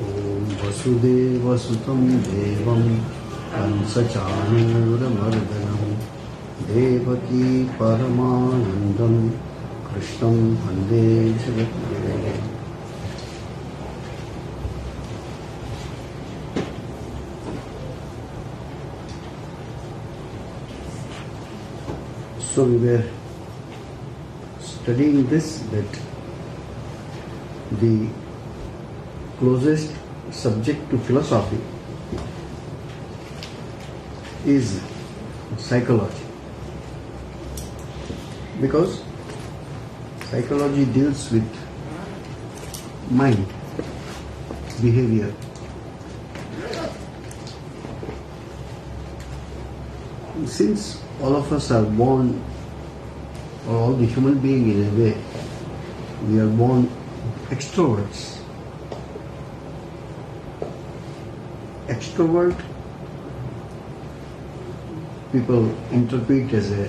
Om Vasudevasutam Devam Kamsachanuramardanam Devaki Paramanandam Krishnam Vande Jagatguru. So we were studying this, that the closest subject to philosophy is psychology, because psychology deals with mind, behavior. Since all of us are born, or all the human beings in a way, we are born extroverts. Extrovert people interpret as a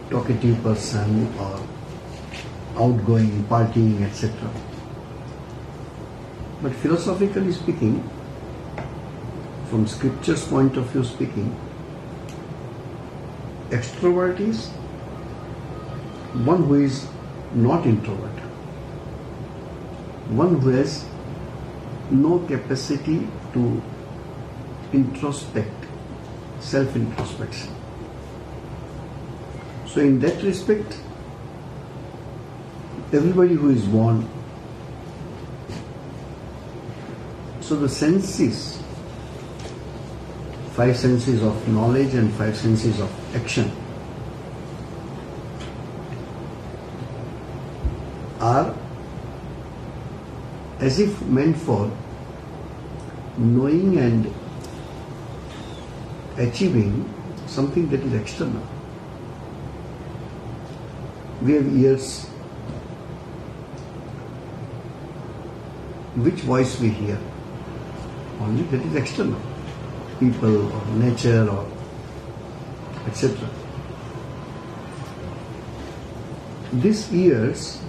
talkative person or outgoing, partying, etc. But philosophically speaking, from scripture's point of view speaking, extrovert is one who is not introvert, one who has no capacity to introspect, self-introspection. So in that respect, everybody who is born, so the senses, 5 senses of knowledge and 5 senses of action, are as if meant for knowing and achieving something that is external. We have ears. Which voice we hear? Only that is external. People or nature or etc. These ears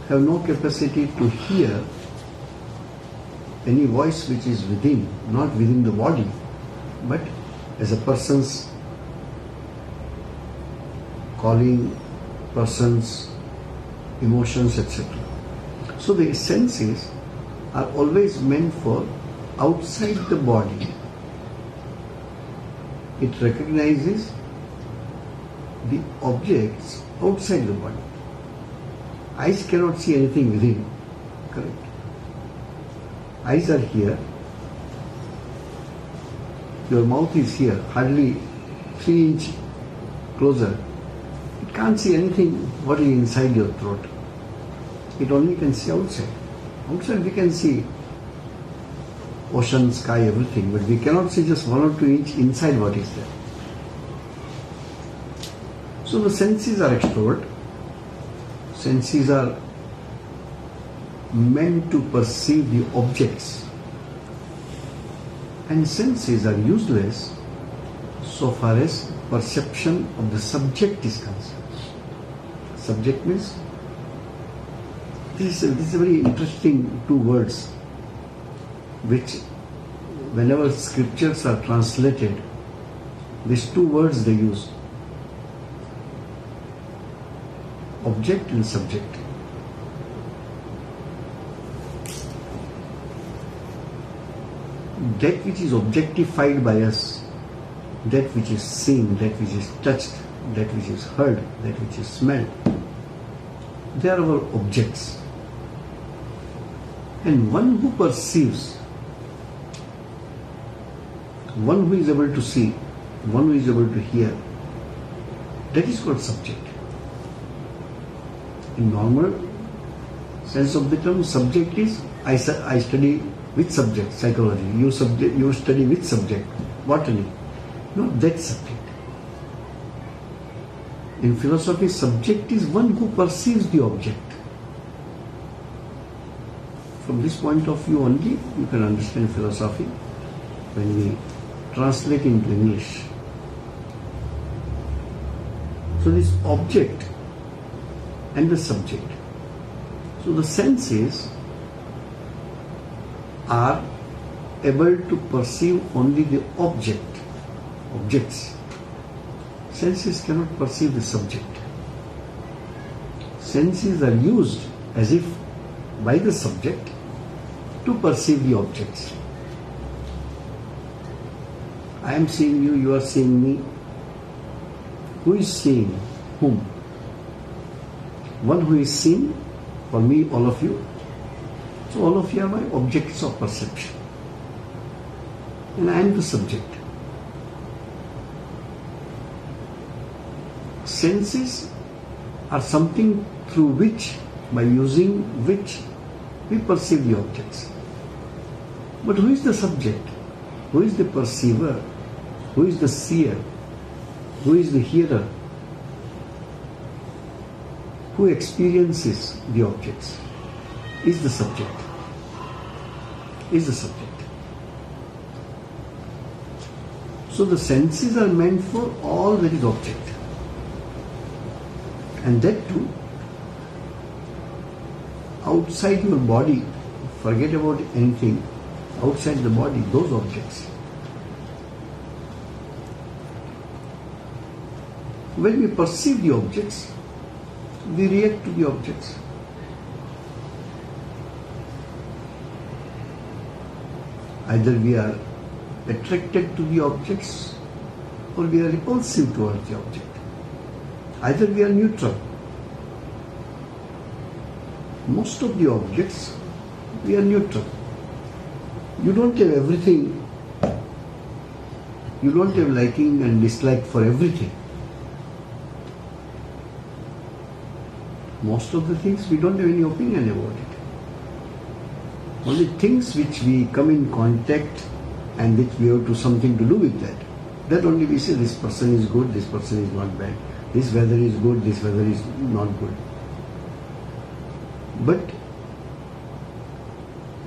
have no capacity to hear any voice which is within, not within the body, but as a person's calling, person's emotions, etc. So the senses are always meant for outside the body. It recognizes the objects outside the body. Eyes cannot see anything within, correct? Eyes are here. Your mouth is here, hardly 3 inches closer. It can't see anything what is inside your throat. It only can see outside. Outside we can see ocean, sky, everything, but we cannot see just 1 or 2 inches inside what is there. So the senses are extrovert. Senses are meant to perceive the objects, and senses are useless so far as perception of the subject is concerned. Subject means, this is a very interesting 2 words which whenever scriptures are translated, these 2 words they use, object and subject. That which is objectified by us, that which is seen, that which is touched, that which is heard, that which is smelled, they are our objects. And one who perceives, one who is able to see, one who is able to hear, that is called subject. In normal sense of the term, subject is, I study which subject? Psychology. You study which subject? Botany. Not that subject. In philosophy, subject is one who perceives the object. From this point of view only, you can understand philosophy when we translate into English. So this object and the subject. So the senses are able to perceive only the objects. Senses cannot perceive the subject. Senses are used as if by the subject to perceive the objects. I am seeing you, you are seeing me. Who is seeing whom? One who is seen, for me, all of you. So all of you are my objects of perception. And I am the subject. Senses are something through which, by using which, we perceive the objects. But who is the subject? Who is the perceiver? Who is the seer? Who is the hearer? Who experiences the objects? Is the subject. Is the subject. So the senses are meant for all that is object. And that too, outside your body, forget about anything, outside the body, those objects. When we perceive the objects, we react to the objects. Either we are attracted to the objects or we are repulsive towards the object. Either we are neutral. Most of the objects, we are neutral. You don't have everything. You don't have liking and dislike for everything. Most of the things we don't have any opinion about it. Only things which we come in contact and which we have to something to do with that only we say this person is good, this person is not bad. This weather is good, this weather is not good. But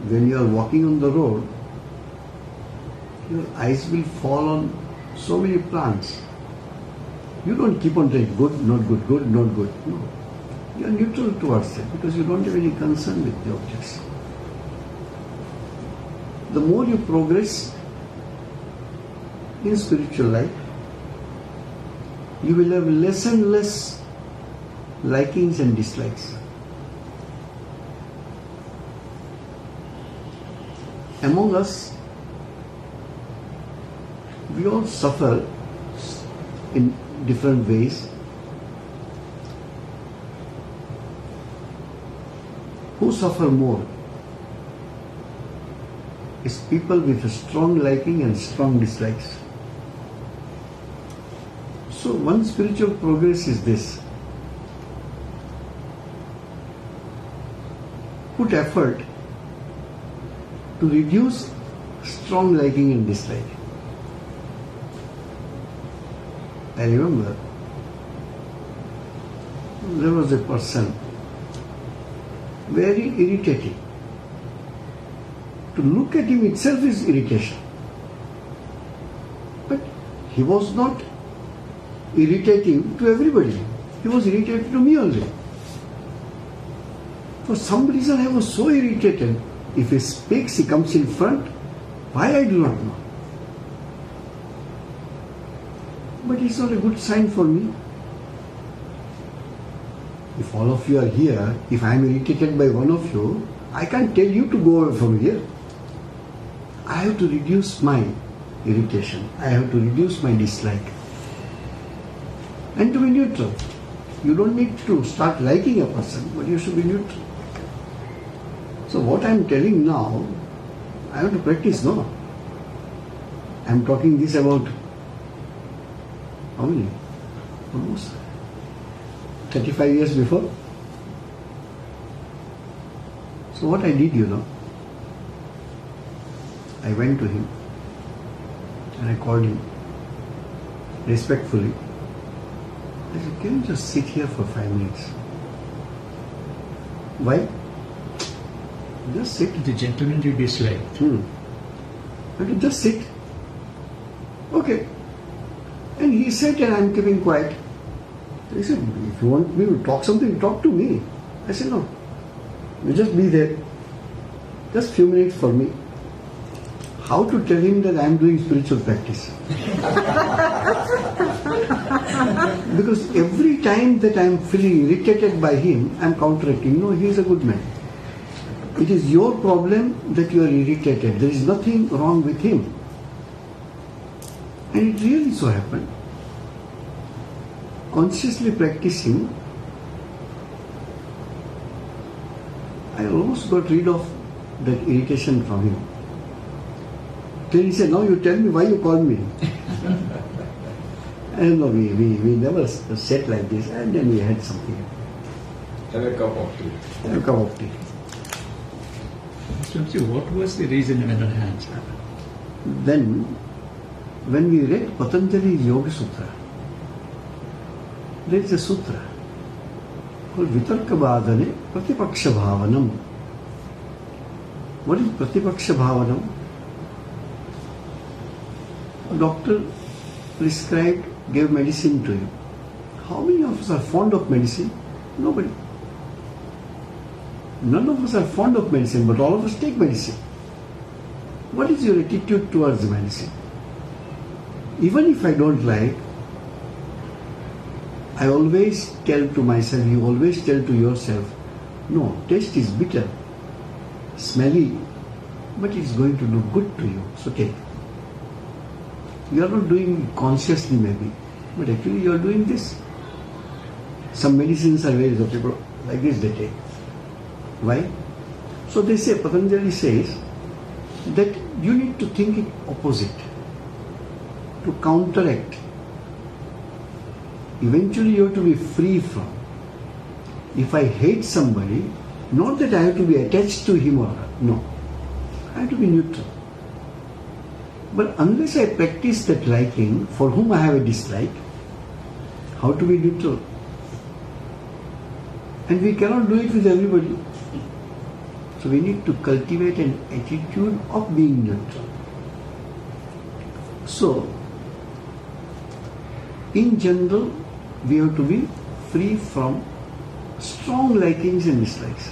when you are walking on the road, your eyes will fall on so many plants. You don't keep on saying good, not good, good, not good. No. You are neutral towards it because you don't have any concern with the objects. The more you progress in spiritual life, you will have less and less likings and dislikes. Among us, we all suffer in different ways. Who suffer more is people with a strong liking and strong dislikes. So one spiritual progress is this. Put effort to reduce strong liking and dislike. I remember there was a person very irritating. To look at him itself is irritation. But he was not irritating to everybody. He was irritated to me only. For some reason I was so irritated. If he speaks, he comes in front. Why I do not know. But it's not a good sign for me. If all of you are here, if I am irritated by one of you, I can't tell you to go away from here. I have to reduce my irritation. I have to reduce my dislike. And to be neutral. You don't need to start liking a person, but you should be neutral. So what I am telling now, I have to practice, no? I am talking this about how many? Almost 35 years before. So what I did, I went to him and I called him respectfully. I said, can you just sit here for 5 minutes? Why? Just sit. The gentleman you disliked. I said, just sit. Okay. And he sat and I'm keeping quiet. He said, if you want me to talk something, talk to me. I said, no. You just be there. Just few minutes for me. how to tell him that I am doing spiritual practice? Because every time that I am feeling irritated by him, I am counteracting. No, he is a good man. It is your problem that you are irritated. There is nothing wrong with him. And it really so happened. Consciously practicing, I almost got rid of that irritation from him. Then he said, now you tell me why you called me. And no, we never said like this, and then we had something. Have a cup of tea. Have a cup of tea. Swamiji, what was the reason in other hands? Then, when we read Patanjali's Yoga Sutra, there is a sutra called Vitarka Vadane Pratipaksha Bhavanam. What is Pratipaksha Bhavanam? A doctor prescribed, gave medicine to you. How many of us are fond of medicine? Nobody. None of us are fond of medicine, but all of us take medicine. What is your attitude towards the medicine? Even if I don't like, I always tell to myself, you always tell to yourself, no, taste is bitter, smelly, but it's going to do good to you, so take. You are not doing it consciously maybe, but actually you are doing this. Some medicines are very people like this they take. Why? So they say, Patanjali says that you need to think it opposite, to counteract. Eventually you have to be free from. If I hate somebody, not that I have to be attached to him or her, no. I have to be neutral. But unless I practice that liking, for whom I have a dislike, how to be neutral? And we cannot do it with everybody. So we need to cultivate an attitude of being neutral. So, in general, we have to be free from strong likings and dislikes.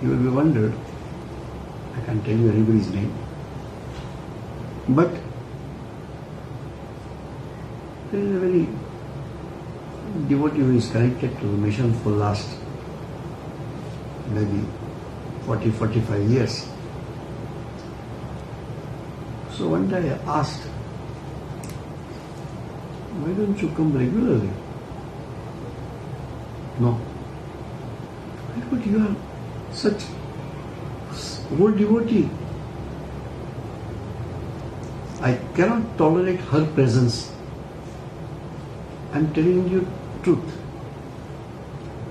You will be wondered, I can't tell you anybody's name, but there is a very devotee who is connected to the mission for last maybe 40-45 years. So one day I asked, why don't you come regularly? No. But you are such old devotee. I cannot tolerate her presence. I am telling you truth.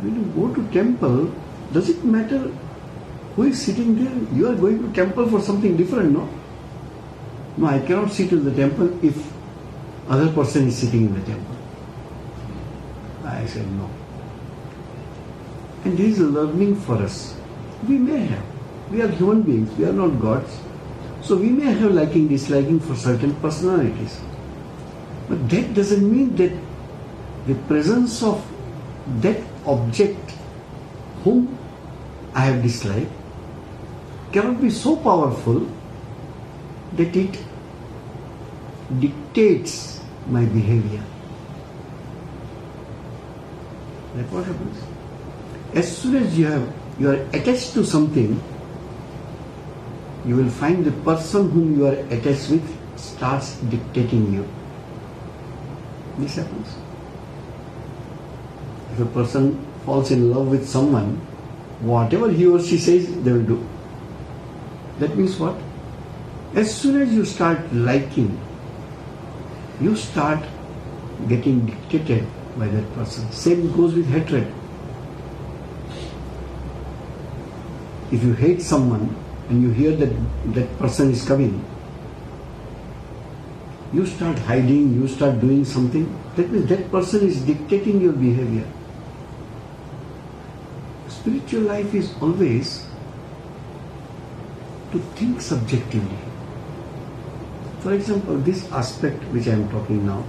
When you go to temple, does it matter who is sitting there? You are going to temple for something different, no? No, I cannot sit in the temple if other person is sitting in the temple. I said no. And this is a learning for us. We may have. We are human beings. We are not gods. So we may have liking, disliking for certain personalities. But that doesn't mean that the presence of that object whom I have disliked cannot be so powerful that it dictates my behavior. That's what happens. As soon as you are attached to something, you will find the person whom you are attached with starts dictating you. This happens. If a person falls in love with someone, whatever he or she says, they will do. That means what? As soon as you start liking, you start getting dictated by that person. Same goes with hatred. If you hate someone and you hear that that person is coming, you start hiding, you start doing something. That means that person is dictating your behavior. Spiritual life is always to think subjectively. For example, this aspect which I am talking now,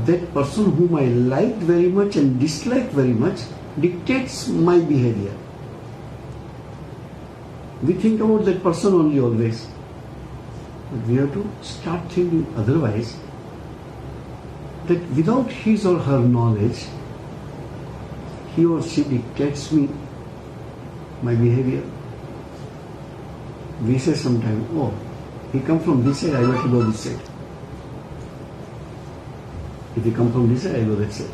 that person whom I like very much and dislike very much dictates my behavior. We think about that person only always. But we have to start thinking otherwise, that without his or her knowledge, he or she dictates me my behavior. We say sometimes, oh, he come from this side, I got to go this side. If he come from this side, I go that side.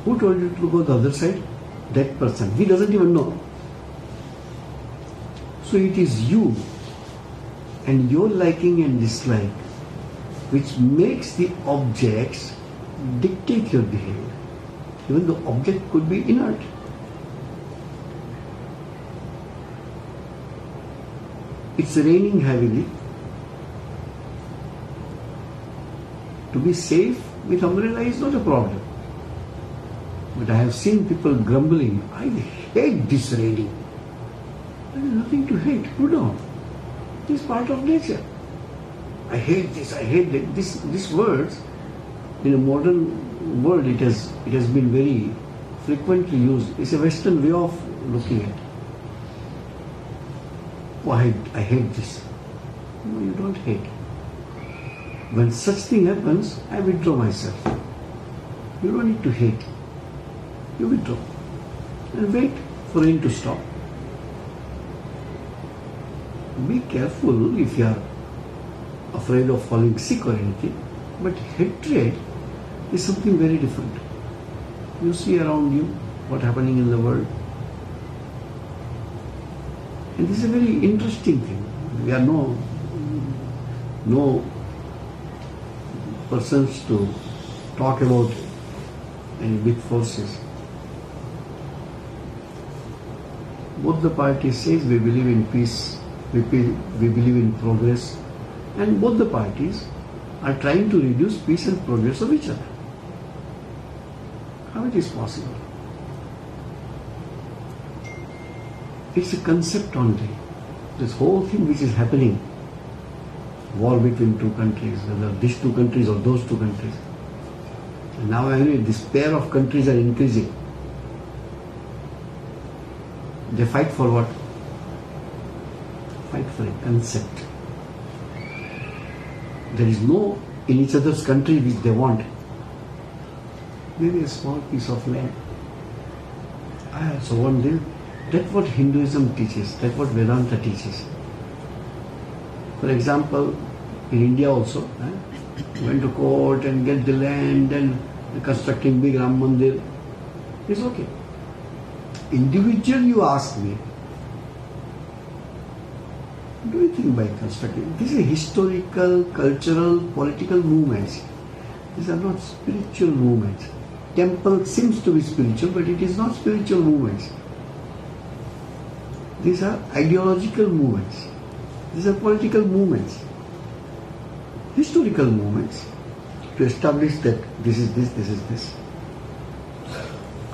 Who told you to go the other side? That person. He doesn't even know. So it is you and your liking and dislike which makes the objects dictate your behavior. Even the object could be inert. It's raining heavily. To be safe with umbrella is not a problem. But I have seen people grumbling, I hate this raining. There is nothing to hate. Put on. It is part of nature. I hate this, I hate that. These words, in a modern world, it has been very frequently used. It's a Western way of looking at it. Oh, I hate this. No, you don't hate. When such thing happens, I withdraw myself. You don't need to hate. You withdraw. And wait for rain to stop. Be careful if you are afraid of falling sick or anything. But hatred is something very different. You see around you what's happening in the world. And this is a very interesting thing. We are no persons to talk about any big forces. Both the parties says we believe in peace, we believe in progress, and both the parties are trying to reduce peace and progress of each other. How it is possible? It's a concept only. This whole thing which is happening, war between two countries, whether these two countries or those two countries. And now this pair of countries are increasing. They fight for what? Fight for a concept. There is no in each other's country which they want. Maybe a small piece of land. I also want this. That's what Hinduism teaches. That's what Vedanta teaches. For example, in India also, went to court and get the land and constructing big Ram Mandir. It's okay. Individual, you ask me, what do you think by constructing? These are historical, cultural, political movements. These are not spiritual movements. Temple seems to be spiritual, but it is not spiritual movements. These are ideological movements. These are political movements. Historical movements to establish that this is this, this is this.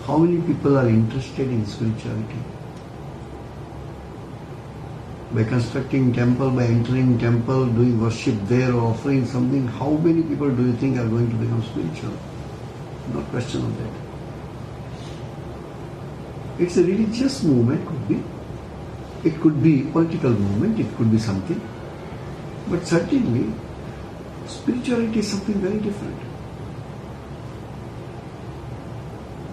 How many people are interested in spirituality? By constructing temple, by entering temple, doing worship there or offering something, how many people do you think are going to become spiritual? No question of that. It's a religious movement, could be. It could be political movement, it could be something. But certainly, spirituality is something very different.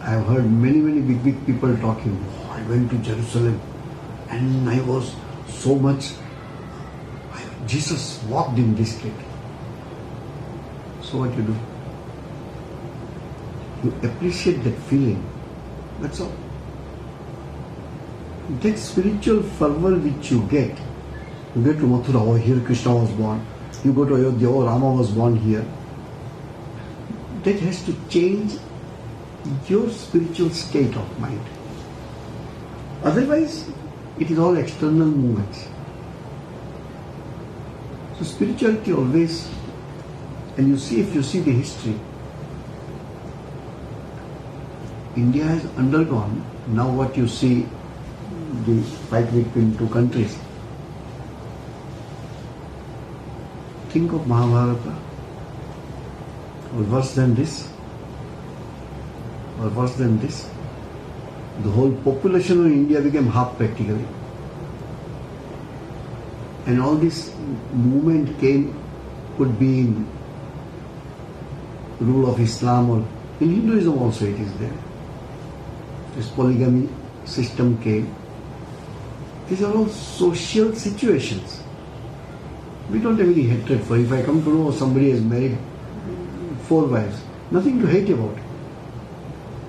I have heard many big people talking, oh, I went to Jerusalem and I was so much, Jesus walked in this street. So what you do? You appreciate that feeling. That's all. That spiritual fervor which you get to Mathura, oh, here Krishna was born. You go to Ayodhya, oh, Rama was born here. That has to change your spiritual state of mind. Otherwise, it is all external movements. So spirituality always, and you see, if you see the history, India has undergone, now what you see, the fight between two countries. Think of Mahabharata, or worse than this, or worse than this. The whole population of India became half practically. And all this movement could be in rule of Islam, or in Hinduism also it is there. This polygamy system came. These are all social situations. We don't have any hatred for. If I come to know somebody has married 4 wives, nothing to hate about.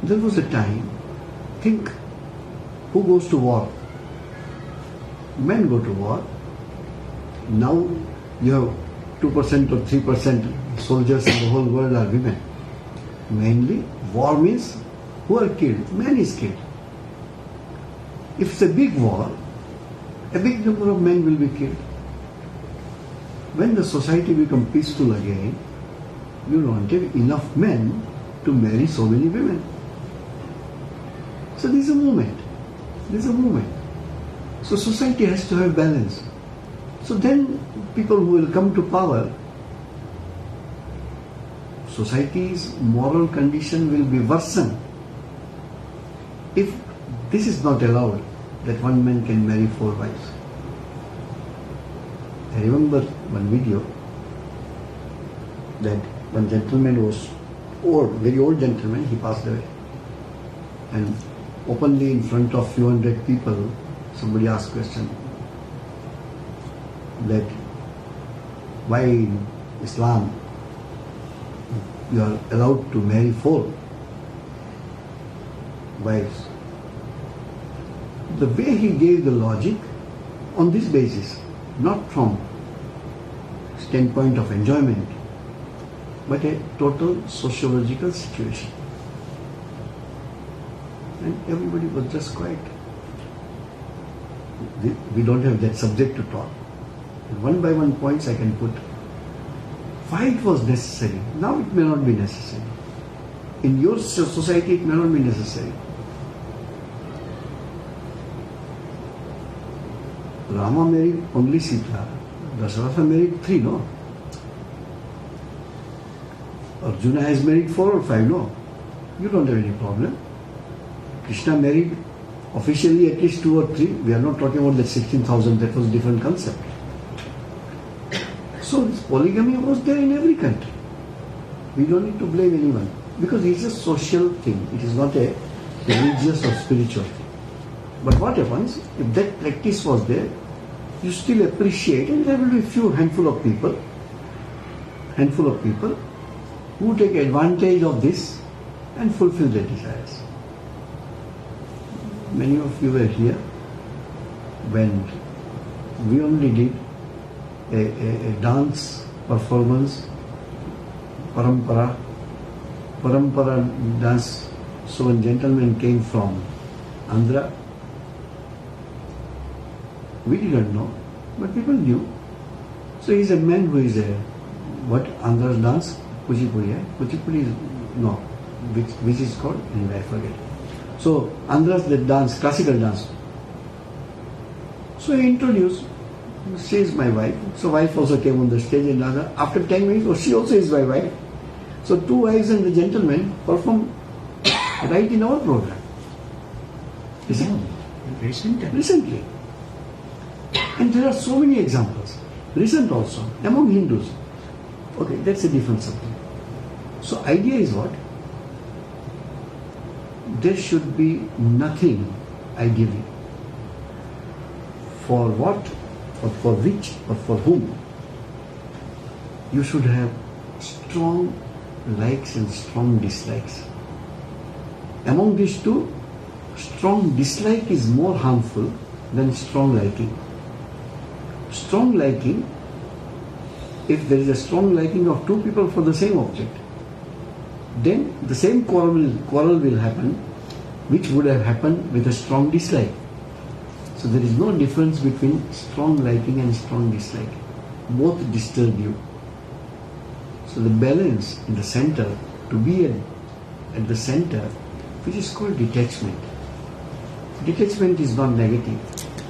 There was a time, think, who goes to war? Men go to war. Now you have 2% or 3% soldiers in the whole world are women. Mainly, war means who are killed? Man is killed. If it's a big war, a big number of men will be killed. When the society becomes peaceful again, you don't have enough men to marry so many women. So this is a movement. This is a movement. So society has to have balance. So then people who will come to power, society's moral condition will be worsened if this is not allowed, that one man can marry 4 wives. I remember one video that one gentleman was old, very old gentleman, he passed away. And openly in front of few hundred people, somebody asked question that why in Islam you are allowed to marry 4 wives. The way he gave the logic on this basis, not from standpoint of enjoyment, but a total sociological situation. And everybody was just quiet. We don't have that subject to talk. And one by one points I can put. Why it was necessary? Now it may not be necessary. In your society it may not be necessary. Rama married only Sita. Dasharatha married 3, no? Arjuna has married 4 or 5, no? You don't have any problem. Krishna married officially at least 2 or 3. We are not talking about that 16,000, that was a different concept. So this polygamy was there in every country. We don't need to blame anyone because it's a social thing. It is not a religious or spiritual thing. But what happens, if that practice was there, you still appreciate, and there will be few handful of people who take advantage of this and fulfill their desires. Many of you were here when we only did a dance performance, parampara dance. So one gentleman came from Andhra. We didn't know, but people knew. So he's a man who is what Andhra's dance? Kuchipudi, eh? Kuchipudi is, no, which is called, anyway I forget. So Andhra's the dance, classical dance. So he introduced, she is my wife. So wife also came on the stage, and after 10 minutes, oh, she also is my wife. So 2 wives and the gentleman performed right in our program. Recently. And there are so many examples. Recent also, among Hindus. Okay, that's a different subject. So idea is what? There should be nothing, ideally, for what, or for which, or for whom. You should have strong likes and strong dislikes. Among these two, strong dislike is more harmful than strong liking. Strong liking, if there is a strong liking of 2 people for the same object, then the same quarrel will happen, which would have happened with a strong dislike. So there is no difference between strong liking and strong dislike. Both disturb you. So the balance in the center, to be at the center, which is called detachment. Detachment is not negative.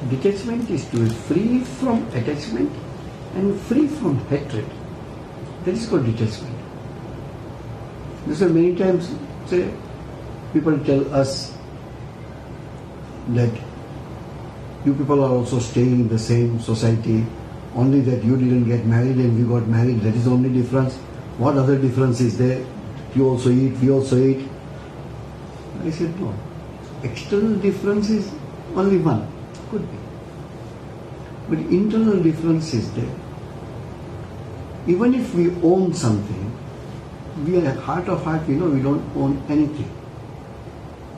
Detachment is to be free from attachment and free from hatred. That is called detachment. This is many times, say, people tell us that you people are also staying in the same society, Only that you didn't get married and we got married, that is the only difference. What other difference is there? You also eat, we also eat. I said, no. External difference is only one. Could be. But internal difference is there. Even if we own something, we are heart of heart, we don't own anything.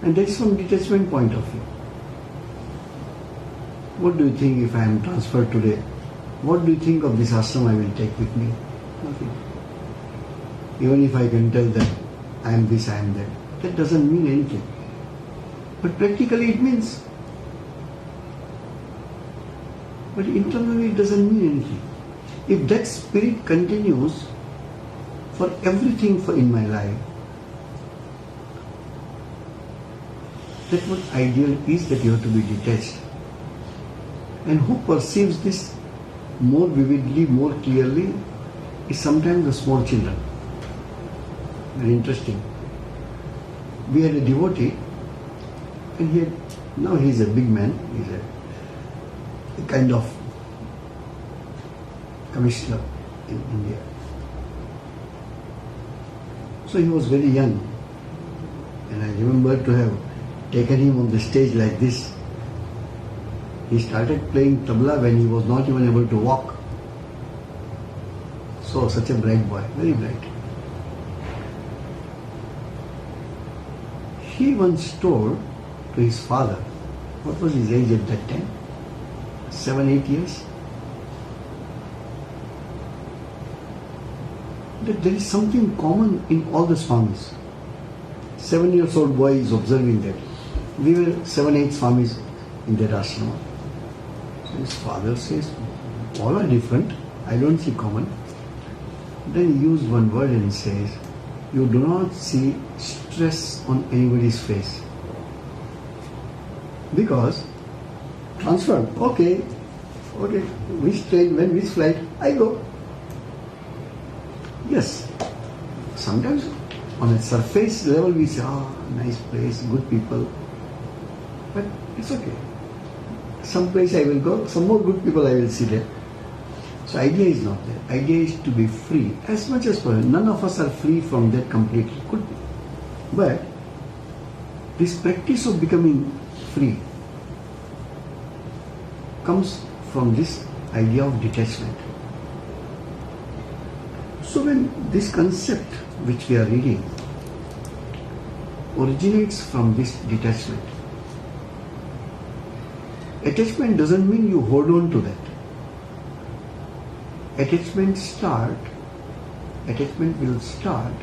And that's from detachment point of view. What do you think if I am transferred today? What do you think of this ashram I will take with me? Nothing. Even if I can tell that I am this, I am that, that doesn't mean anything. But practically it means. But internally it doesn't mean anything. If that spirit continues for everything in my life, that what ideal is that you have to be detached. And who perceives this more vividly, more clearly, is sometimes the small children. Very interesting. We had a devotee, and now he is a big man, he is a kind of commissioner in India. So he was very young, and I remember to have taken him on the stage like this. He started playing tabla when he was not even able to walk. So such a bright boy, very bright. He once told to his father, what was his age at that time? 7, 8 years? That there is something common in all the Swamis. 7-year-old boy is observing that. We were 7, 8 Swamis in that ashrama. So his father says, all are different, I don't see common. Then he used one word and he says, you do not see stress on anybody's face. Because transfer, okay, which train, when, which flight, I go. Yes, sometimes on a surface level we say, nice place, good people, but it's okay. Some place I will go, some more good people I will see there. So idea is not there. Idea is to be free as much as possible. None of us are free from that completely. Could be. But this practice of becoming free comes from this idea of detachment. So when this concept which we are reading originates from this detachment, attachment doesn't mean you hold on to that. Attachment will start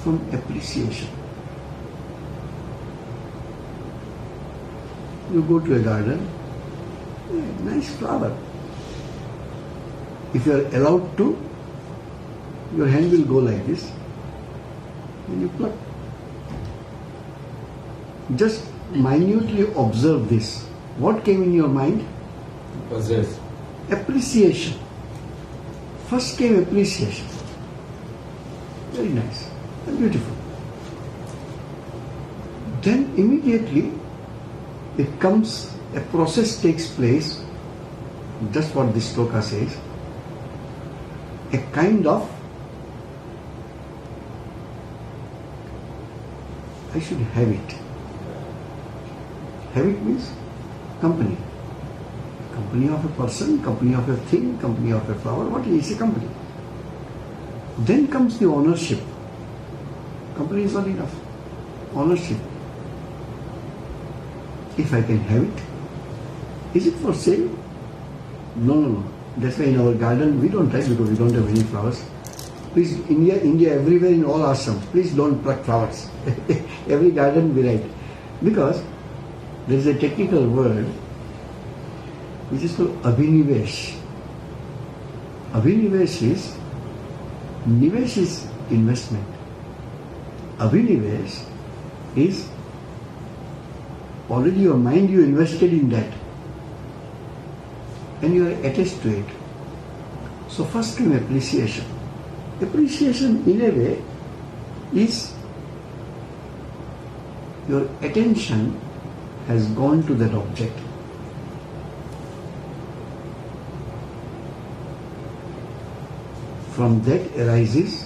from appreciation. You go to a garden, nice flower. If you are allowed to, your hand will go like this and you pluck. Just minutely observe this. What came in your mind? Possess. Appreciation. First came appreciation. Very nice and beautiful. Then immediately it comes, a process takes place, just what this sloka says, a kind of, I should have it. Have it means company. Company of a person, company of a thing, company of a flower, what is a company? Then comes the ownership. Company is not enough. Ownership. If I can have it, is it for sale? No. That's why in our garden we don't try because we don't have any flowers. Please, India, everywhere in all ashrams, please don't pluck flowers. Every garden we write. Because there is a technical word which is called abhinivesh. Abhinivesh is, nivesh is investment. Abhinivesh is already your mind you invested in that and you are attached to it. So first came appreciation. Appreciation in a way is your attention has gone to that object. From that arises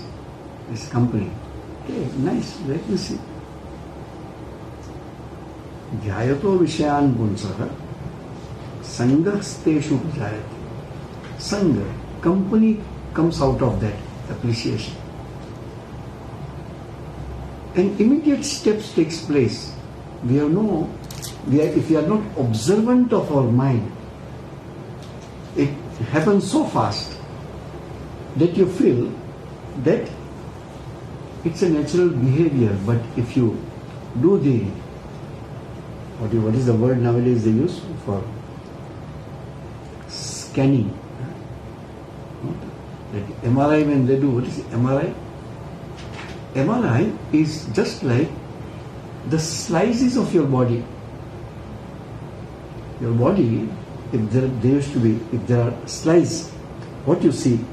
this company. Okay, nice, let me see. Dhyayato Vishayan Punsaha Sanghasteshu Jayate. Sangha, company comes out of that appreciation. And immediate steps takes place. If we are not observant of our mind, it happens so fast that you feel that it's a natural behavior. But if you do the, what is the word nowadays they use for scanning? That MRI, when they do, what is MRI? MRI is just like the slices of your body. Your body, if there are slices, what you see,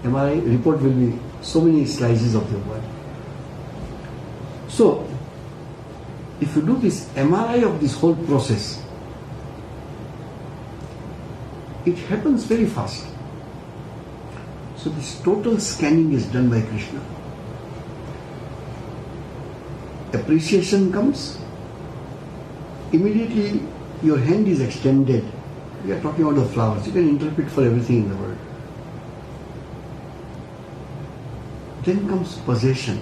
MRI report will be so many slices of your body. So, if you do this MRI of this whole process, it happens very fast. So this total scanning is done by Krishna. Appreciation comes, immediately your hand is extended. We are talking about the flowers. You can interpret for everything in the world. Then comes possession.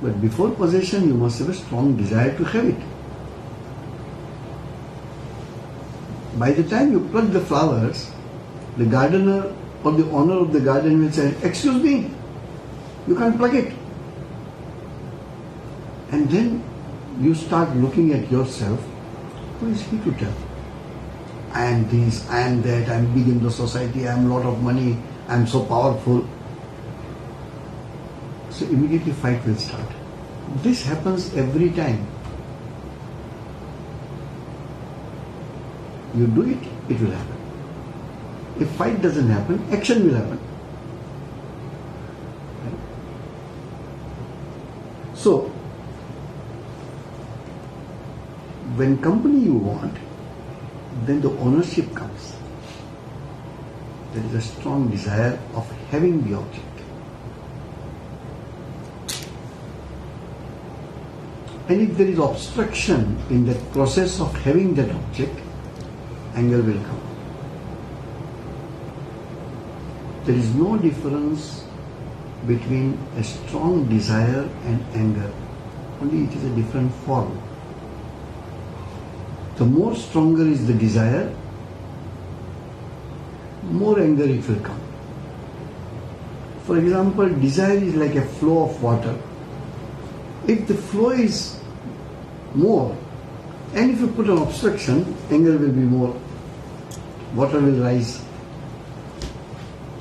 But before possession, you must have a strong desire to have it. By the time you pluck the flowers, the gardener or the owner of the garden will say, "Excuse me, you can't pluck it." And then you start looking at yourself. Who is he to tell? I am this, I am that, I am big in the society, I am a lot of money, I am so powerful. So immediately fight will start. This happens every time. You do it, it will happen. If fight doesn't happen, action will happen. So, when company you want, then the ownership comes. There is a strong desire of having the object. And if there is obstruction in the process of having that object, anger will come. There is no difference between a strong desire and anger. Only it is a different form. The more stronger is the desire, more anger it will come. For example, desire is like a flow of water. If the flow is more, and if you put an obstruction, anger will be more. Water will rise.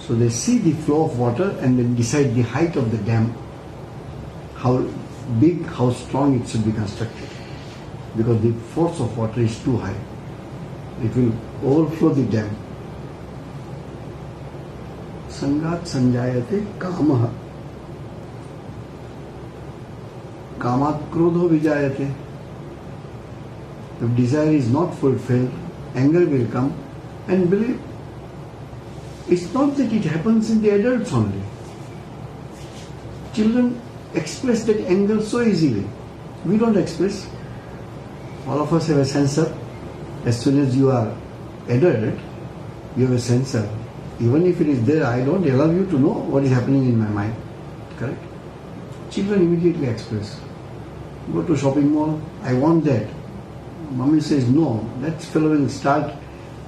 So they see the flow of water and then decide the height of the dam, how big, how strong it should be constructed. Because the force of water is too high. It will overflow the dam. Sangat sanjayate kamaha. Kamat krodho vijayate. If desire is not fulfilled, anger will come. And believe, it's not that it happens in the adults only. Children express that anger so easily. We don't express. All of us have a sensor. As soon as you are adult, you have a sensor. Even if it is there, I don't allow you to know what is happening in my mind. Correct? Children immediately express. Go to shopping mall, I want that. Mommy says no, that fellow will start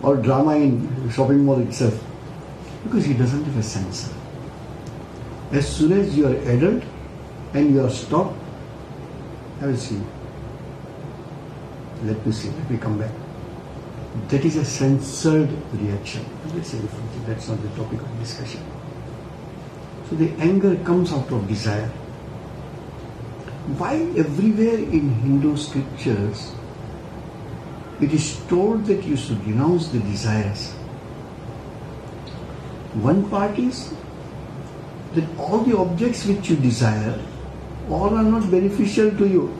or drama in shopping mall itself. Because he doesn't have a sensor. As soon as you are adult and you are stopped, I will see. Let me come back. That is a censored reaction. That's a different thing. That's not the topic of discussion. So the anger comes out of desire. Why everywhere in Hindu scriptures it is told that you should renounce the desires? One part is that all the objects which you desire, all are not beneficial to you.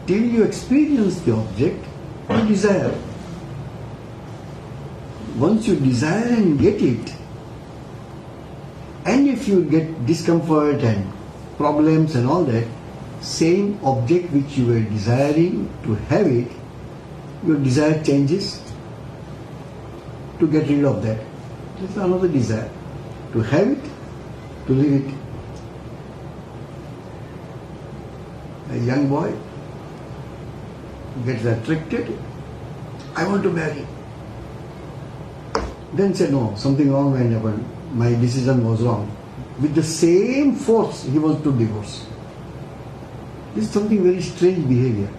Till you experience the object, you desire. once you desire and get it, and if you get discomfort and problems and all that, same object which you were desiring to have it, your desire changes to get rid of that. There's another desire, to have it, to leave it. A young boy gets attracted, I want to marry. Then said, no, something wrong went happened. My decision was wrong. With the same force, he was to divorce. This is something very strange behavior.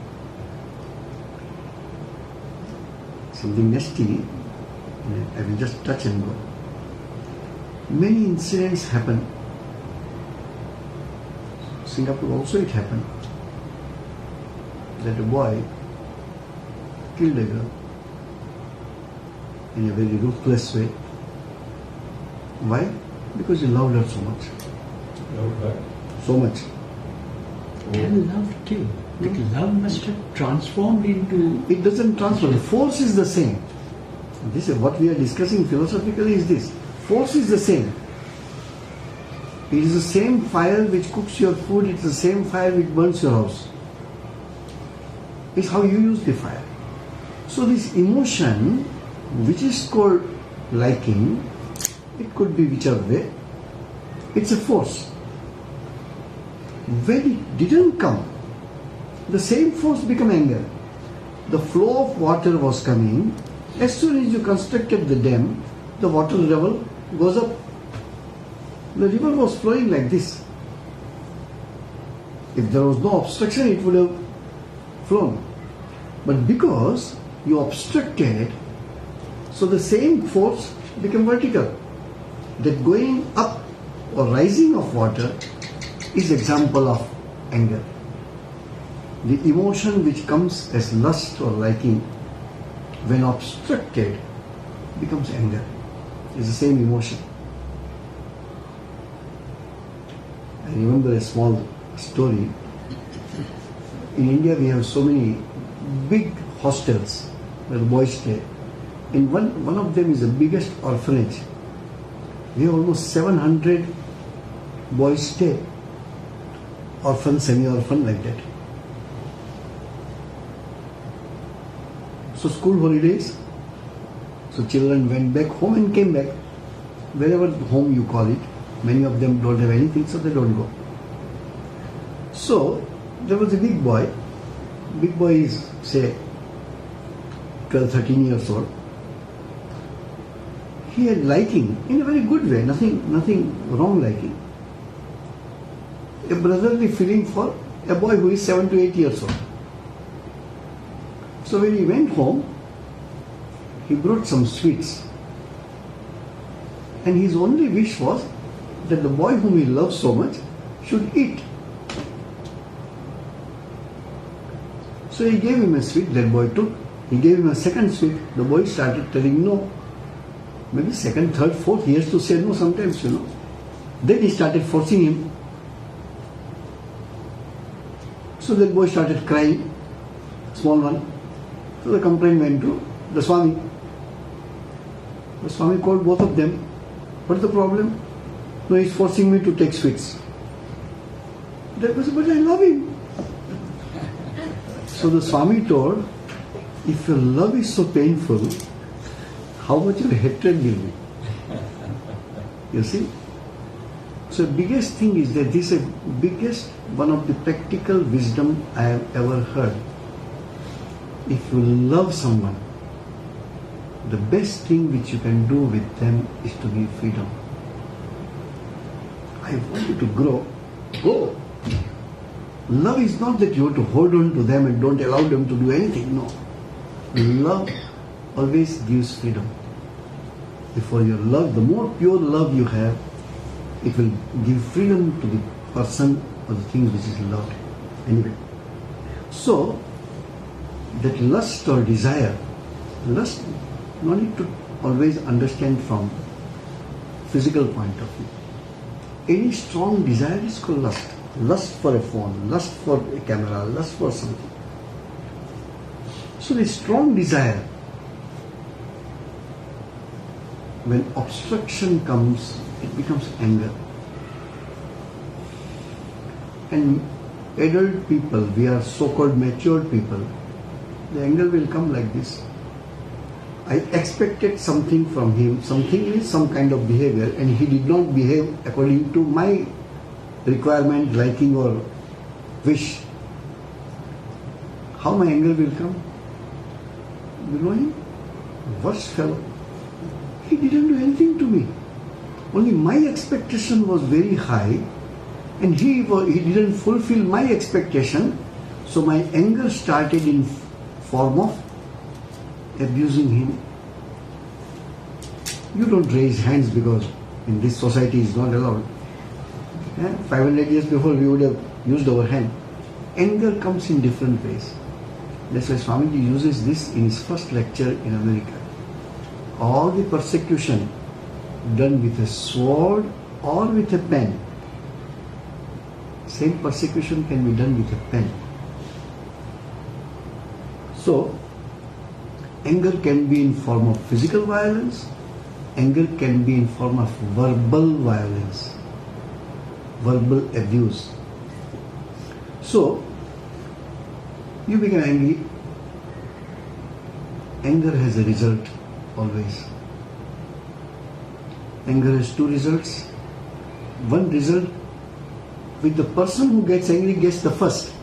Something nasty. I will just touch and go. Many incidents happen. Singapore also it happened. That a boy killed a girl in a very ruthless way. Why? Because he loved her so much. Loved her? So much. Can love kill? But love must have transformed into... It doesn't transfer. The force is the same. This is what we are discussing philosophically is this. Force is the same. It is the same fire which cooks your food. It's the same fire which burns your house. It's how you use the fire. So this emotion, which is called liking, it could be whichever way, it's a force. When it didn't come, the same force became anger. The flow of water was coming. As soon as you constructed the dam, the water level goes up. The river was flowing like this. If there was no obstruction, it would have flown. But because you obstructed, so the same force became vertical. That going up or rising of water is example of anger. The emotion which comes as lust or liking, when obstructed, becomes anger. It's the same emotion. I remember a small story. In India we have so many big hostels where the boys stay. And one of them is the biggest orphanage. We have almost 700 boys stay. Orphan, semi-orphan, like that. So school holidays, so children went back home and came back. Wherever home you call it, many of them don't have anything, so they don't go. So there was a big boy. Big boy is, say, 12, 13 years old. He had liking in a very good way, nothing wrong liking. A brotherly feeling for a boy who is 7 to 8 years old. So when he went home, he brought some sweets. And his only wish was that the boy whom he loved so much should eat. So he gave him a sweet, that boy took. He gave him a second sweet, the boy started telling no. Maybe second, third, fourth, he has to say no sometimes, Then he started forcing him. So that boy started crying, small one. So the complaint went to the Swami. The Swami called both of them. What's the problem? No, he's forcing me to take sweets. That was, but I love him. So the Swami told, if your love is so painful, how much your hatred will be? You see? So the biggest thing is that this is the biggest, one of the practical wisdom I have ever heard. If you love someone, the best thing which you can do with them is to give freedom. I want you to grow. Go. Love is not that you have to hold on to them and don't allow them to do anything. No. Love always gives freedom. Therefore your love, the more pure love you have, it will give freedom to the person or the thing which is loved. Anyway. So, that lust or desire, lust, no need to always understand from physical point of view. Any strong desire is called lust. Lust for a phone, lust for a camera, lust for something. So the strong desire when obstruction comes, it becomes anger. And adult people, we are so-called matured people, the anger will come like this. I expected something from him, something is some kind of behavior, and he did not behave according to my requirement, liking or wish. How my anger will come? You know him? Worst fellow. He didn't do anything to me. Only my expectation was very high, and he didn't fulfill my expectation, so my anger started in form of abusing him. You don't raise hands because in this society is not allowed. 500 years before we would have used our hand. Anger comes in different ways. That's why Swamiji uses this in his first lecture in America. All the persecution done with a sword or with a pen. Same persecution can be done with a pen. So, anger can be in form of physical violence. Anger can be in form of verbal violence, verbal abuse. So, you become angry. Anger has a result always. Anger has two results. One result, with the person who gets angry gets the first.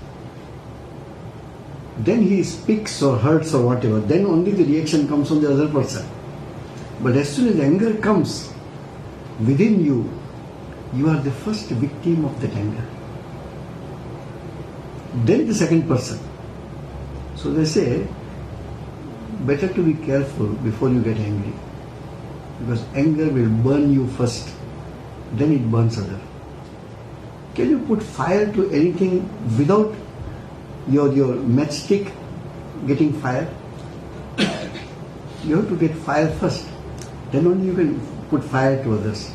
Then he speaks or hurts or whatever. Then only the reaction comes from the other person. But as soon as anger comes within you, you are the first victim of that anger. Then the second person. So they say, better to be careful before you get angry. Because anger will burn you first, then it burns others. Can you put fire to anything without your matchstick getting fire? You have to get fire first. Then only you can put fire to others.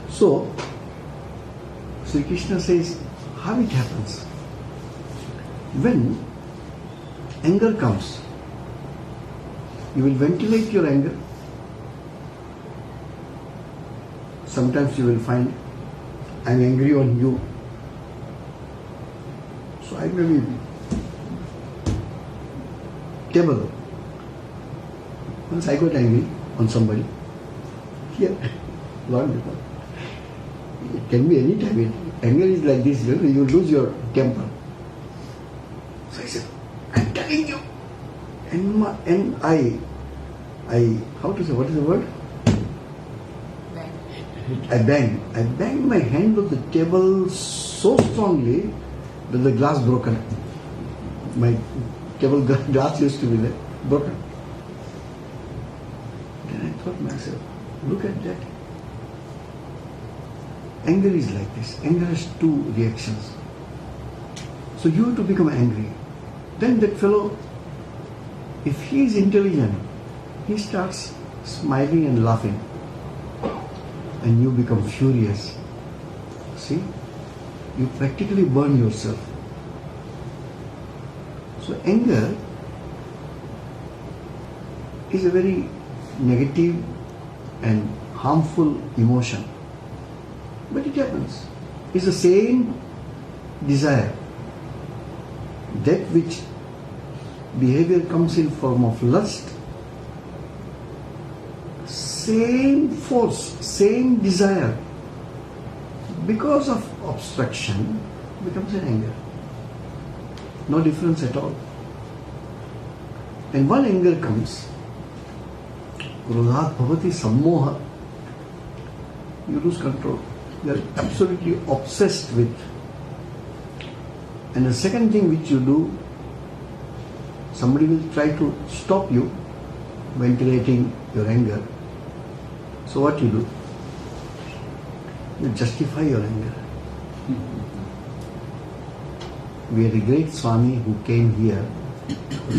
So, Sri Krishna says how it happens. When anger comes, you will ventilate your anger. Sometimes you will find, I am angry on you. So I may be table. Once I got angry on somebody, here, long before. It can be any time. Anger is like this, you lose your temper. So I said, I'm telling you. And I, how to say, what is the word? I banged my hand on the table so strongly that the glass broken. My table glass used to be there, broken. Then I thought myself, look at that. Anger is like this. Anger has two reactions. So you have to become angry. Then that fellow, if he is intelligent, he starts smiling and laughing. And you become furious. See? You practically burn yourself. So anger is a very negative and harmful emotion. But it happens. It's the same desire. That which behavior comes in form of lust, same force, same desire, because of obstruction, becomes an anger. No difference at all. And one anger comes, krodhat bhavati sammoha. You lose control. You are absolutely obsessed with. And the second thing which you do, somebody will try to stop you ventilating your anger. So what you do? You justify your anger. We had a great Swami who came here,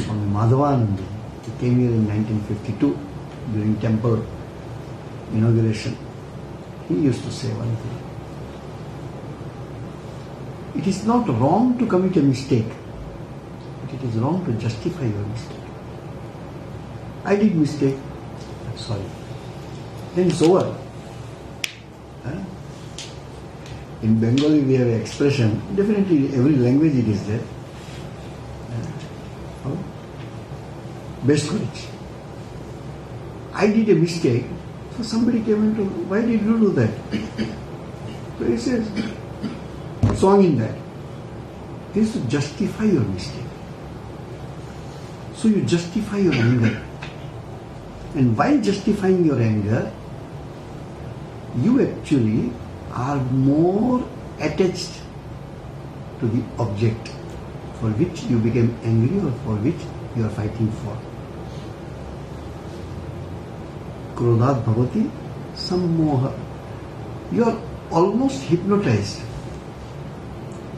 Swami Madhavananda. He came here in 1952 during temple inauguration. He used to say one thing. It is not wrong to commit a mistake, but it is wrong to justify your mistake. I did mistake, I'm sorry. then it's over. Huh? In Bengali we have an expression, definitely every language it is there. Best courage. I did a mistake, so somebody came and told, why did you do that? So he says, what's wrong in that? It is to justify your mistake. So you justify your anger. And while justifying your anger, you actually are more attached to the object for which you became angry or for which you are fighting for. Krodhat bhavati sammoha. You are almost hypnotized.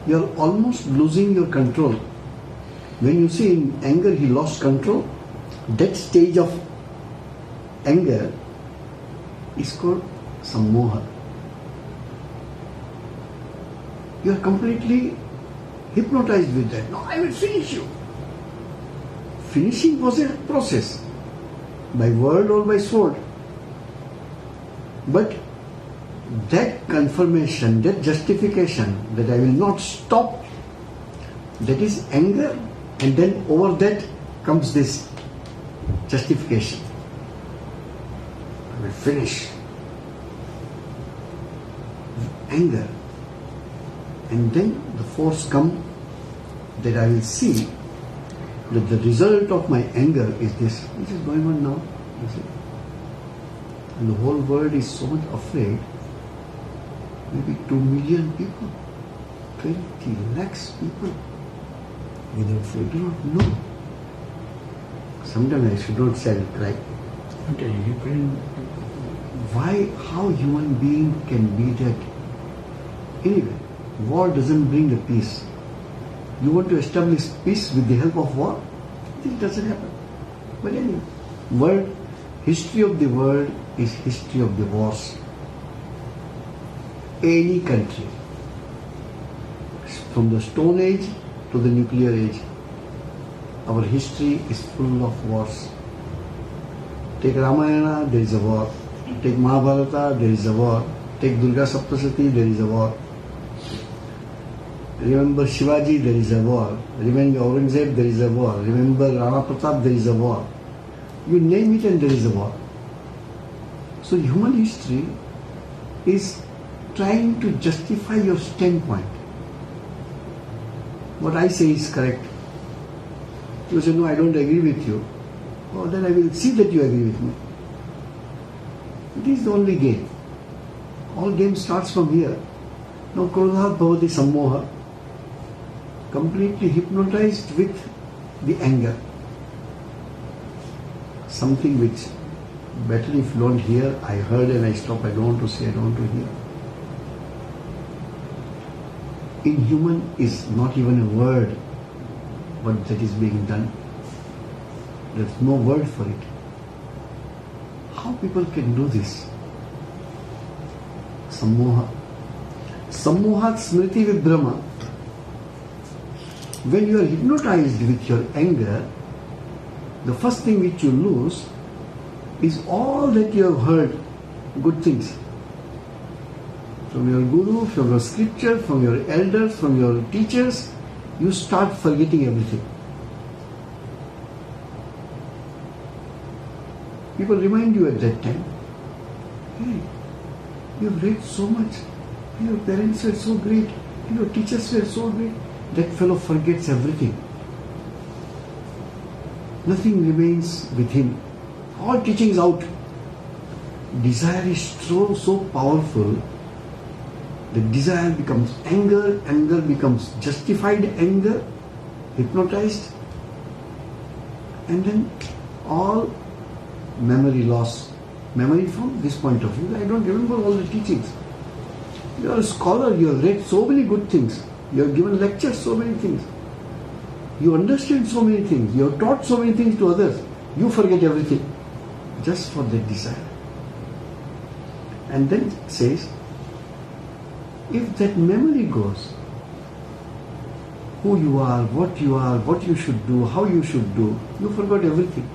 You are almost losing your control. When you see in anger he lost control, that stage of anger is called sammoha. You are completely hypnotized with that. No, I will finish you. Finishing was a process, by word or by sword. But that confirmation, that justification that I will not stop, that is anger, and then over that comes this justification. I will finish. Anger. And then the force comes that I will see that the result of my anger is this, which is going on now. You see? And the whole world is so much afraid. Maybe 2 million people, 20 lakhs people without faith do not know. Sometimes I should not say it right. Why, how human being can be that? Anyway, war doesn't bring the peace. You want to establish peace with the help of war? It doesn't happen. But anyway, history of the world is history of the wars. Any country, from the Stone Age to the nuclear age, our history is full of wars. Take Ramayana, there is a war. Take Mahabharata, there is a war. Take Durga Saptasati, there is a war. Remember Shivaji, there is a war. Remember Aurangzeb, there is a war. Remember Rana Pratap, there is a war. You name it and there is a war. So human history is trying to justify your standpoint. What I say is correct. You say, no, I don't agree with you. Oh, then I will see that you agree with me. It is the only game. All game starts from here. Now, Krodhat bhavati sammoha. Completely hypnotized with the anger. Something which better if you don't hear. I heard and I stop. I don't want to say, I don't want to hear. Inhuman is not even a word, but that is being done. There's no word for it. How people can do this? Sammoha. Sammohat smriti vibhrama. When you are hypnotized with your anger, the first thing which you lose is all that you have heard, good things. From your guru, from your scripture, from your elders, from your teachers, you start forgetting everything. People remind you at that time, hey, you have read so much, your parents were so great, your teachers were so great. That fellow forgets everything. Nothing remains with him. All teachings out. Desire is so powerful. The desire becomes anger, anger becomes justified anger, hypnotized, and then all memory loss. Memory from this point of view. I don't remember all the teachings. You are a scholar, you have read so many good things. You have given lectures, so many things. You understand so many things. You have taught so many things to others. You forget everything just for that desire. And then it says, if that memory goes, who you are, what you should do, how you should do, you forgot everything.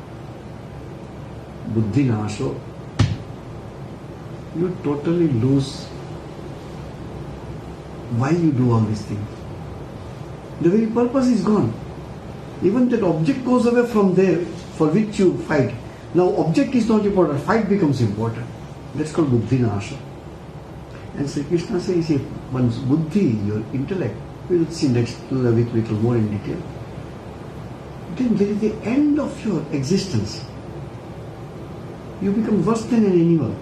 Buddhi nasho. you totally lose why you do all these things. The very purpose is gone. Even that object goes away from there for which you fight. Now object is not important, fight becomes important. That's called buddhi nasa. And Sri Krishna says if one's buddhi, your intellect, we'll see next week little more in detail, then there is the end of your existence. You become worse than an animal.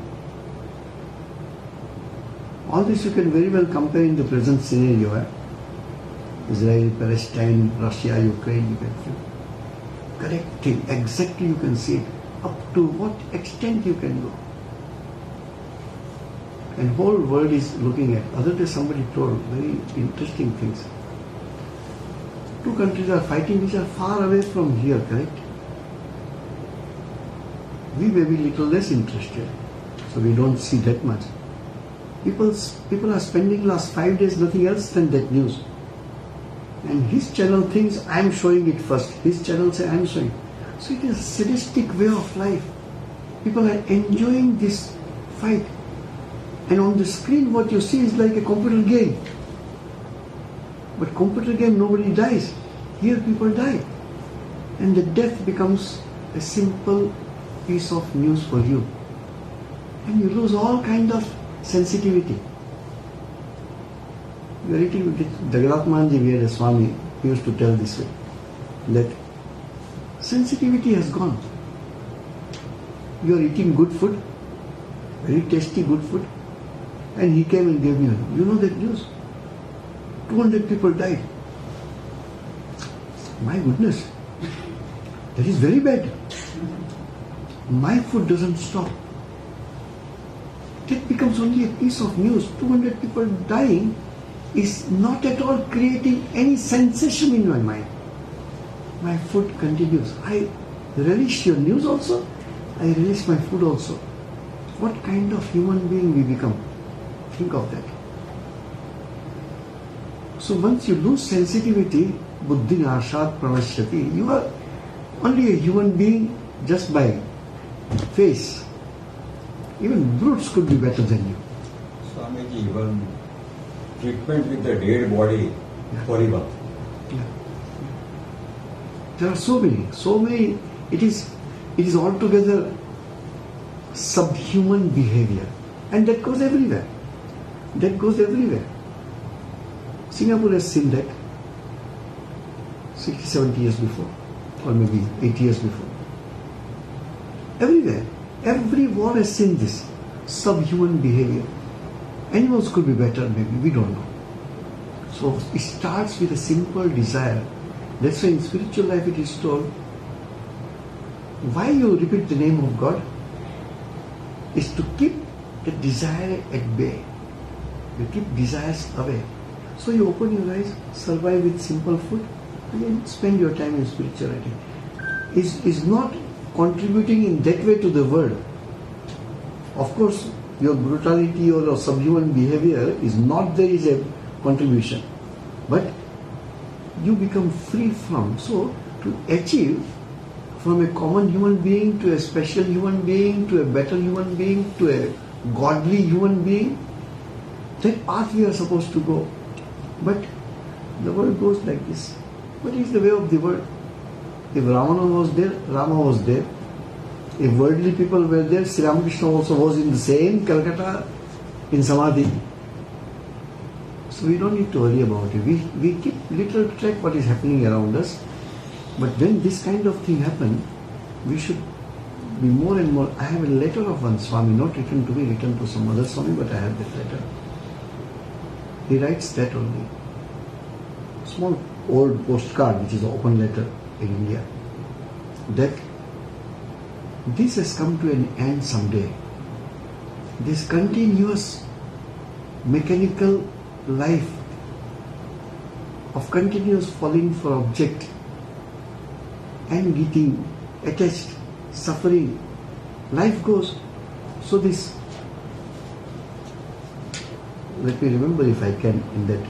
All this you can very well compare in the present scenario. Israel, Palestine, Russia, Ukraine, you can feel. Correct thing, exactly you can see it. Up to what extent you can go. And whole world is looking at. Other day somebody told very interesting things. Two countries are fighting which are far away from here, correct? We may be little less interested, so we don't see that much. People are spending last 5 days nothing else than that news. And his channel thinks I am showing it first. His channel says I am showing. So it is a sadistic way of life. People are enjoying this fight. And on the screen what you see is like a computer game. But computer game nobody dies. Here people die. And the death becomes a simple piece of news for you. And you lose all kind of sensitivity. We are eating with Jagannath Manji, we had a Swami, he used to tell this way, that sensitivity has gone. You are eating good food, very tasty good food, and he came and gave me, you know that news? 200 people died. My goodness, that is very bad. My food doesn't stop. That becomes only a piece of news. 200 people dying is not at all creating any sensation in my mind. My food continues. I relish your news also. I relish my food also. What kind of human being we become? Think of that. So once you lose sensitivity, buddhi nashat pranashyati, you are only a human being just by face. Even brutes could be better than you. Swamiji, even treatment with the dead body, forever. Yeah. There are so many. It is altogether subhuman behavior, and that goes everywhere. Singapore has seen that 60, 70 years before, or maybe 80 years before. Everywhere, every war has seen this subhuman behavior. Animals could be better, maybe, we don't know. So it starts with a simple desire. That's why in spiritual life it is told, why you repeat the name of God is to keep the desire at bay. You keep desires away. So you open your eyes, survive with simple food, and then spend your time in spirituality. Is not contributing in that way to the world. Of course, your brutality or your subhuman behavior is not there is a contribution. But you become free from. So to achieve from a common human being to a special human being to a better human being to a godly human being, that path we are supposed to go. But the world goes like this. What is the way of the world? If Ravana was there, Rama was there. If worldly people were there, Sri Ramakrishna also was in the same Calcutta in Samadhi. So we don't need to worry about it. We keep little track what is happening around us. But when this kind of thing happen, we should be more and more. I have a letter of one Swami, not written to me, written to some other Swami, but I have that letter. He writes that only. Small old postcard, which is an open letter in India. That this has come to an end someday. This continuous mechanical life of continuous falling for object and getting attached, suffering, life goes. So this, let me remember if I can in that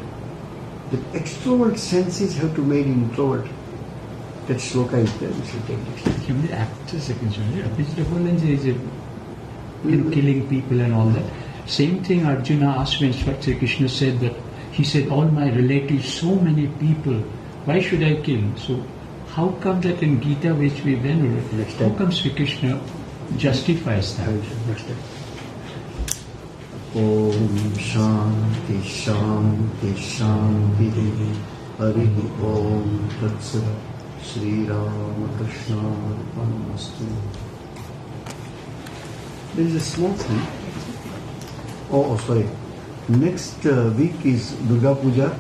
extrovert senses have to make introvert. That shloka is there, we should take next. Just a second, Swami. Which reference is it? killing people and all that. Same thing Arjuna asked when Sri Krishna said that, he said, all my relatives, so many people, why should I kill? So how come that in Gita, which we venerate, Next how time. come Sri Krishna justifies that? Next time. Om Shanti Shanti Shanti Hari Om Tat Sat Sri Ramakrishna Arpanastu. There is a small thing. Oh, sorry. Next week is Durga Puja.